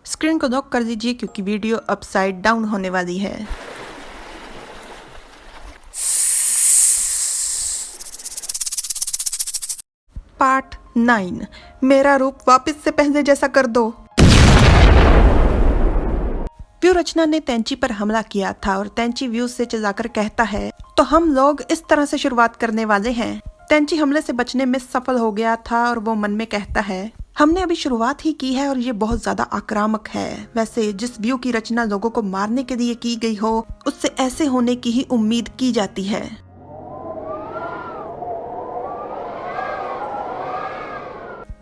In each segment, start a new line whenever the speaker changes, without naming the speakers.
Screen को lock कर दीजिए क्योंकि वीडियो अपसाइड डाउन होने वाली है। पार्ट 9। मेरा रूप वापस से पहले जैसा कर दो। व्यू रचना ने तेंची पर हमला किया था और तेंची व्यू से चिल्लाकर कहता है, तो हम लोग इस तरह से शुरुआत करने वाले हैं। तेंची हमले से बचने में सफल हो गया था और वो मन में कहता है, हमने अभी शुरुआत ही की है और ये बहुत ज्यादा आक्रामक है। वैसे जिस व्यू की रचना लोगों को मारने के लिए की गई हो, उससे ऐसे होने की ही उम्मीद की जाती है।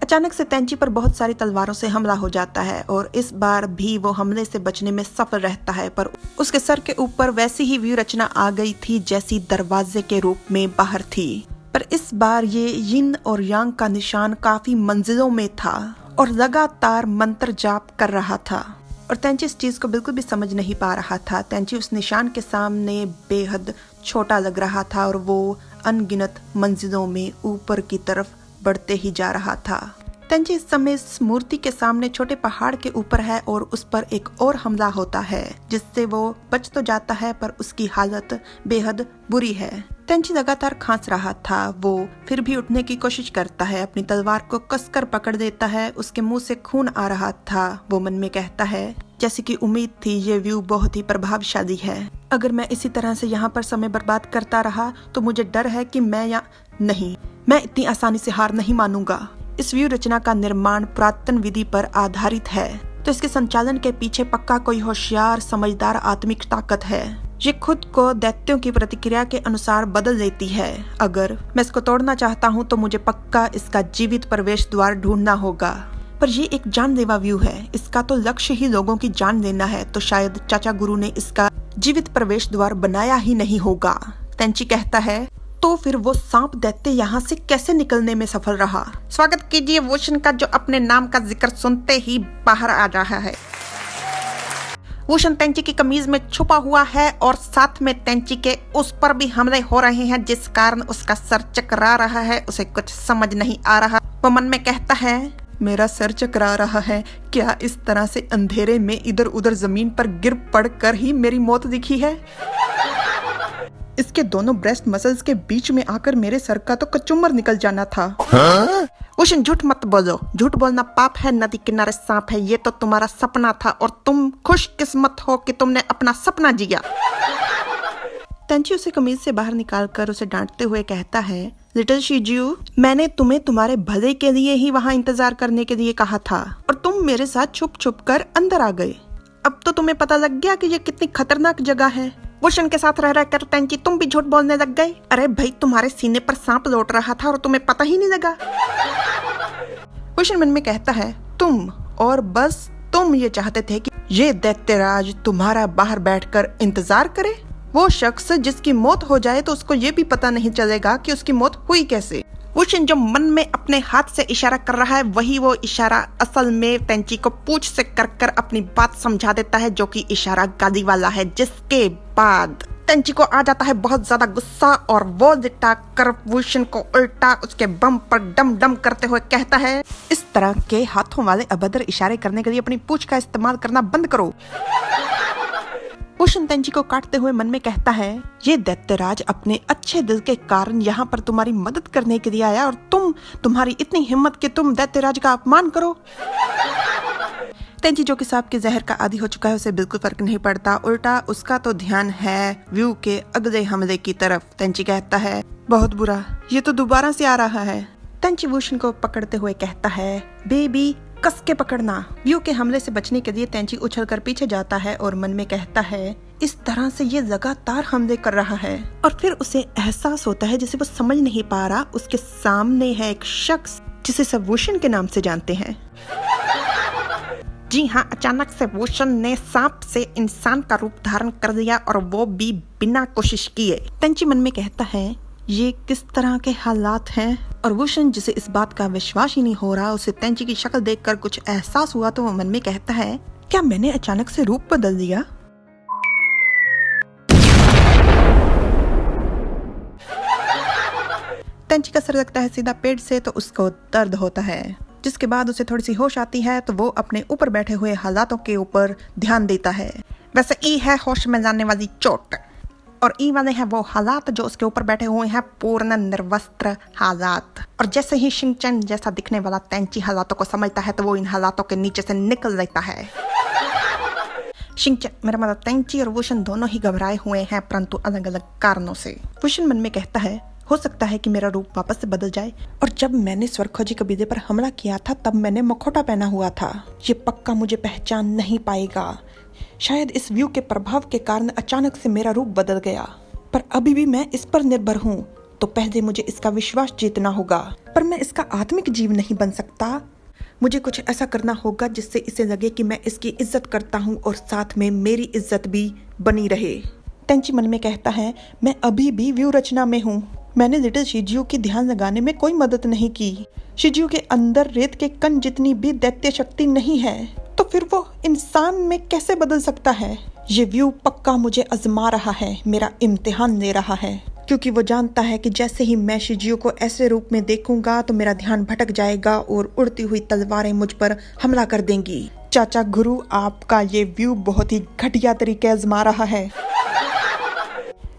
अचानक से तेंची पर बहुत सारी तलवारों से हमला हो जाता है और इस बार भी वो हमले से बचने में सफल रहता है, पर उसके सर के ऊपर वैसी ही व्यू रचना आ गई थी जैसी दरवाजे के रूप में बाहर थी। पर इस बार ये यिन और यांग का निशान काफी मंजिलों में था और लगातार मंत्र जाप कर रहा था और तेंची इस चीज को बिल्कुल भी समझ नहीं पा रहा था। तेंची उस निशान के सामने बेहद छोटा लग रहा था और वो अनगिनत मंजिलों में ऊपर की तरफ बढ़ते ही जा रहा था। तेंची इस समय इस मूर्ति के सामने छोटे पहाड़ के ऊपर है और उस पर एक और हमला होता है जिससे वो बच तो जाता है पर उसकी हालत बेहद बुरी है। तेंची लगातार खांस रहा था, वो फिर भी उठने की कोशिश करता है, अपनी तलवार को कसकर पकड़ देता है। उसके मुंह से खून आ रहा था। वो मन में कहता है, जैसे कि उम्मीद थी ये व्यू बहुत ही प्रभावशाली है। अगर मैं इसी तरह से यहाँ पर समय बर्बाद करता रहा तो मुझे डर है कि मैं इतनी आसानी से हार नहीं मानूंगा। इस व्यू रचना का निर्माण पुरातन विधि पर आधारित है, तो इसके संचालन के पीछे पक्का कोई होशियार समझदार आत्मिक ताकत है। ये खुद को दैत्यों की प्रतिक्रिया के अनुसार बदल लेती है। अगर मैं इसको तोड़ना चाहता हूँ तो मुझे पक्का इसका जीवित प्रवेश द्वार ढूंढना होगा। पर ये एक जानलेवा व्यू है, इसका तो लक्ष्य ही लोगों की जान लेना है, तो शायद चाचा गुरु ने इसका जीवित प्रवेश द्वार बनाया ही नहीं होगा। तेंची कहता है, तो फिर वो सांप दैत्य यहाँ से कैसे निकलने में सफल रहा? स्वागत कीजिए वुशन का, जो अपने नाम का जिक्र सुनते ही बाहर आ रहा है। वुशन तेंची की कमीज में छुपा हुआ है और साथ में तेंची के उस पर भी हमले हो रहे हैं, जिस कारण उसका सर चकरा रहा है। उसे कुछ समझ नहीं आ रहा। वो मन में कहता है, मेरा सर चकरा रहा है। क्या इस तरह से अंधेरे में इधर उधर जमीन पर गिर पड़कर ही मेरी मौत दिखी है? इसके दोनों ब्रेस्ट मसल्स के बीच में आकर मेरे सर का तो कचुम्बर निकल जाना था। वुशन झूठ मत बोलो, झूठ बोलना पाप है, नदी किनारे सांप है। ये तो तुम्हारा सपना था और तुम खुशकिस्मत हो कि तुमने अपना सपना जिया। तेंची उसे कमीज से बाहर निकालकर उसे डांटते हुए कहता है, लिटिल शिजू, मैंने तुम्हें तुम्हारे भले के लिए ही वहाँ इंतजार करने के लिए कहा था और तुम मेरे साथ छुप छुप कर अंदर आ गए। अब तो तुम्हें पता लग गया कि ये कितनी खतरनाक जगह है। वुशन के साथ रह रहकर तेंची तुम भी झूठ बोलने लग गए। अरे भाई, तुम्हारे सीने पर सांप लौट रहा था और तुम्हें पता ही नहीं लगा। वुशन मन में कहता है, तुम और बस तुम ये चाहते थे कि ये दैत्यराज तुम्हारा बाहर बैठकर इंतजार करे। वो शख्स जिसकी मौत हो जाए तो उसको ये भी पता नहीं चलेगा कि उसकी मौत हुई कैसे। वुशन जो मन में अपने हाथ से इशारा कर रहा है, वही वो इशारा असल में तेंची को पूंछ से कर अपनी बात समझा देता है, जो कि इशारा गाली वाला है। जिसके बाद तेंची को आ जाता है बहुत ज्यादा गुस्सा और वो लिटा कर वुशन को उल्टा उसके बम पर डम डम करते हुए कहता है, इस तरह के हाथों वाले अभद्र इशारे करने के लिए अपनी पूंछ का इस्तेमाल करना बंद करो। वुशन तेंची को काटते हुए मन में कहता है, ये दैत्यराज अपने अच्छे दिल के कारण यहाँ पर तुम्हारी मदद करने के लिए आया और तुम्हारी इतनी हिम्मत कि तुम दैत्यराज का अपमान करो। तेंची जो कि सांप के जहर का आदी हो चुका है, उसे बिल्कुल फर्क नहीं पड़ता। उल्टा उसका तो ध्यान है व्यू के अगले हमले की तरफ। तेंची कहता है, बहुत बुरा, ये तो दोबारा से आ रहा है। तेंची वुशन को पकड़ते हुए कहता है, बेबी कस के पकड़ना। व्यू के हमले से बचने के लिए तेंची उछलकर पीछे जाता है और मन में कहता है, इस तरह से ये लगातार हमले कर रहा है। और फिर उसे एहसास होता है, जिसे वो समझ नहीं पा रहा, उसके सामने है एक शख्स जिसे सब वुशन के नाम से जानते हैं। जी हाँ, अचानक से वुशन ने सांप से इंसान का रूप धारण कर लिया और वो भी बिना कोशिश किए। तेंची मन में कहता है, ये किस तरह के हालात हैं? और वुशन जिसे इस बात का विश्वास ही नहीं हो रहा, उसे तेंची की शक्ल देखकर कुछ एहसास हुआ तो वो मन में कहता है, क्या मैंने अचानक से रूप बदल लिया? तेंची का सर लगता है सीधा पेड़ से, तो उसको दर्द होता है। जिसके बाद उसे थोड़ी सी होश आती है तो वो अपने ऊपर बैठे हुए हालातों के ऊपर ध्यान देता है। वैसे ई है होश में जाने वाली चोट और ई वाले हैं वो हालात जो उसके ऊपर बैठे हुए हैं पूर्ण निर्वस्त्र हालात। और जैसे ही शिंचन जैसा दिखने वाला तेंची हालातों को समझता है तो वो इन हालातों के नीचे से निकल लेता है। शिंचन मेरा मतलब तेंची और वुशन दोनों ही घबराए हुए हैं परंतु अलग अलग कारणों से। वुशन मन में कहता है हो सकता है कि मेरा रूप वापस से बदल जाए और जब मैंने स्वर्गखोजी कबीले पर हमला किया था तब मैंने मुखौटा पहना हुआ था। ये पक्का मुझे पहचान नहीं पाएगा। शायद इस व्यू के प्रभाव के कारण अचानक से मेरा रूप बदल गया, पर अभी भी मैं इस पर निर्भर हूँ, तो पहले मुझे इसका विश्वास जीतना होगा। पर मैं इसका आत्मिक जीव नहीं बन सकता। मुझे कुछ ऐसा करना होगा जिससे इसे लगे कि मैं इसकी इज्जत करता हूँ और साथ में मेरी इज्जत भी बनी रहे। तेंची मन में कहता है मैं अभी भी व्यू रचना में हूँ। मैंने लिटिल शिजुओ की ध्यान लगाने में कोई मदद नहीं की। शिजुओ के अंदर रेत के कण जितनी भी दैत्य शक्ति नहीं है, तो फिर वो इंसान में कैसे बदल सकता है? ये व्यू पक्का मुझे आजमा रहा है, मेरा इम्तिहान ले रहा है, क्योंकि वो जानता है कि जैसे ही मैं शिजुओ को ऐसे रूप में देखूंगा तो मेरा ध्यान भटक जाएगा और उड़ती हुई तलवारें मुझ पर हमला कर देंगी। चाचा गुरु, आपका ये व्यू बहुत ही घटिया तरीके आजमा रहा है।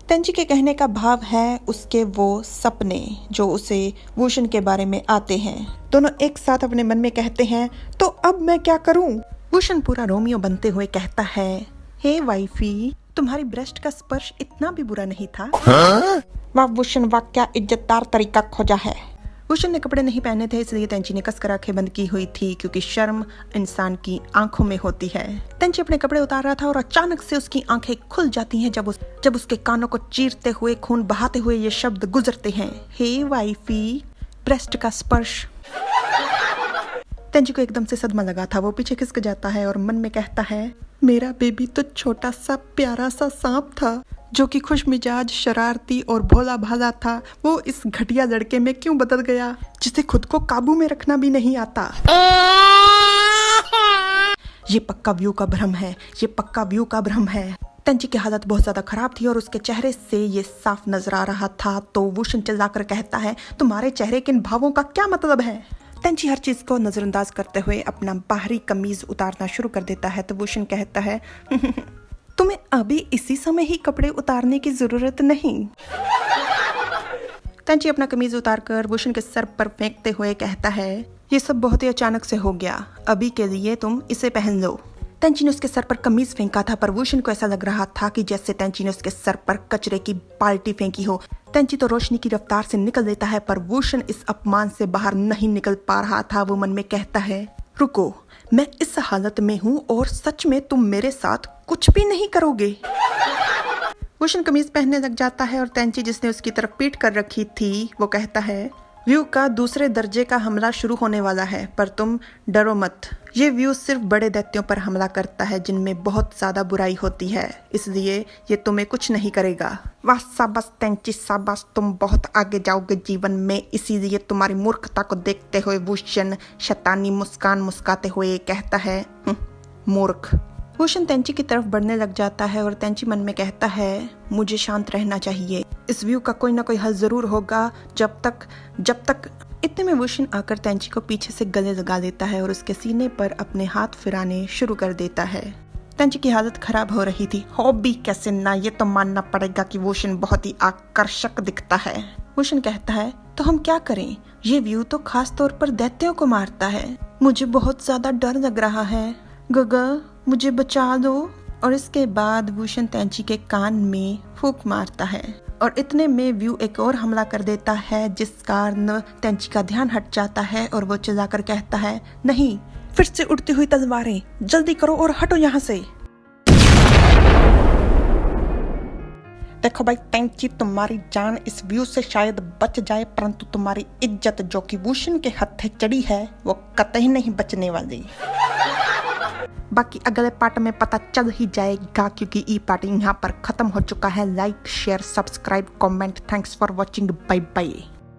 तेंची के कहने का भाव है उसके वो सपने जो उसे वुशन के बारे में आते हैं। दोनों एक साथ अपने मन में कहते हैं तो अब मैं क्या करूं? वुशन पूरा रोमियो बनते हुए कहता है हे वाइफी, तुम्हारी ब्रेस्ट का स्पर्श इतना भी बुरा नहीं था। वाह वुशन, वाह क्या इज्जतदार तरीका खोजा है। वुशन ने कपड़े नहीं पहने थे इसलिए तेंची ने कसकर आंखें बंद की हुई थी, क्योंकि शर्म इंसान की आंखों में होती है। तेंची अपने कपड़े उतार रहा था और अचानक से उसकी आंखें खुल जाती हैं जब उसके कानों को चीरते हुए खून बहाते हुए ये शब्द गुजरते हैं, हे वाइफी, ब्रेस्ट का स्पर्श। तेंची को एकदम से सदमा लगा था। वो पीछे खिसक जाता है और मन में कहता है मेरा बेबी तो छोटा सा प्यारा सा सांप था जो कि खुश मिजाज, शरारती और भोला भाला था। वो इस घटिया लड़के में क्यों बदल गया जिसे खुद को काबू में रखना भी नहीं आता। ये पक्का व्यू का भ्रम है, ये पक्का व्यू का भ्रम है। तेंची की हालत बहुत ज्यादा खराब थी और उसके चेहरे से ये साफ नजर आ रहा था। तो वुशन चिल्लाकर कहता है तुम्हारे चेहरे के इन भावों का क्या मतलब है? तेंची हर चीज को नजरअंदाज करते हुए अपना बाहरी कमीज उतारना शुरू कर देता है। तो वुशन कहता है तुम्हें अभी इसी समय ही कपड़े उतारने की जरूरत नहीं। तेंची अपना कमीज उतारकर वुशन के सर पर फेंकते हुए कहता है ये सब बहुत ही अचानक से हो गया, अभी के लिए तुम इसे पहन लो। तेंची ने उसके सर पर कमीज फेंका था पर वुशन को ऐसा लग रहा था कि जैसे तेंची ने उसके सर पर कचरे की बाल्टी फेंकी हो। तेंची तो रोशनी की रफ्तार से निकल देता है पर वुशन इस अपमान से बाहर नहीं निकल पा रहा था। वो मन में कहता है रुको, मैं इस हालत में हूँ और सच में तुम मेरे साथ कुछ भी नहीं करोगे। वुशन कमीज पहनने लग जाता है और तेंची जिसने उसकी तरफ पीठ कर रखी थी वो कहता है व्यू का दूसरे दर्जे का हमला शुरू होने वाला है, पर तुम डरो मत। ये व्यू सिर्फ बड़े दैत्यों पर हमला करता है जिनमें बहुत ज्यादा बुराई होती है, इसलिए ये तुम्हें कुछ नहीं करेगा। वाह शाबाश तेंची, शाबाश, तुम बहुत आगे जाओगे जीवन में, इसीलिए तुम्हारी मूर्खता को देखते हुए वुशन शैतानी मुस्कान मुस्काते हुए कहता है मूर्ख। वुशन तेंची की तरफ बढ़ने लग जाता है और तेंची मन में कहता है मुझे शांत रहना चाहिए, इस व्यू का कोई ना कोई हल जरूर होगा जब तक। इतने में वुशन आकर तेंची को पीछे से गले लगा लेता है और उसके सीने पर अपने हाथ फिराने शुरू कर देता है। तेंची की हालत खराब हो रही थी। हो भी कैसे ना, ये तो मानना पड़ेगा कि वुशन बहुत ही आकर्षक दिखता है। वुशन कहता है तो हम क्या करें, ये व्यू तो खास तौर पर दैत्यों को मारता है, मुझे बहुत ज्यादा डर लग रहा है, गगा मुझे बचा दो। और इसके बाद वुशन तेंची के कान में फूंक मारता है और इतने में व्यू एक और हमला कर देता है जिस कारण तेंची का ध्यान हट जाता है और वो चिल्लाकर कहता है नहीं, फिर से उड़ती हुई तलवारें, जल्दी करो और हटो यहाँ से। देखो भाई तेंची, तुम्हारी जान इस व्यू से शायद बच जाए परंतु तुम्हारी इज्जत जो कि वुशन के हत्थे चढ़ी है वो कतई नहीं बचने वाली। बाकी अगले पार्ट में पता चल ही जाएगा क्योंकि ई पार्ट यहाँ पर खत्म हो चुका है। Like, share, subscribe, comment. Thanks for watching, bye bye.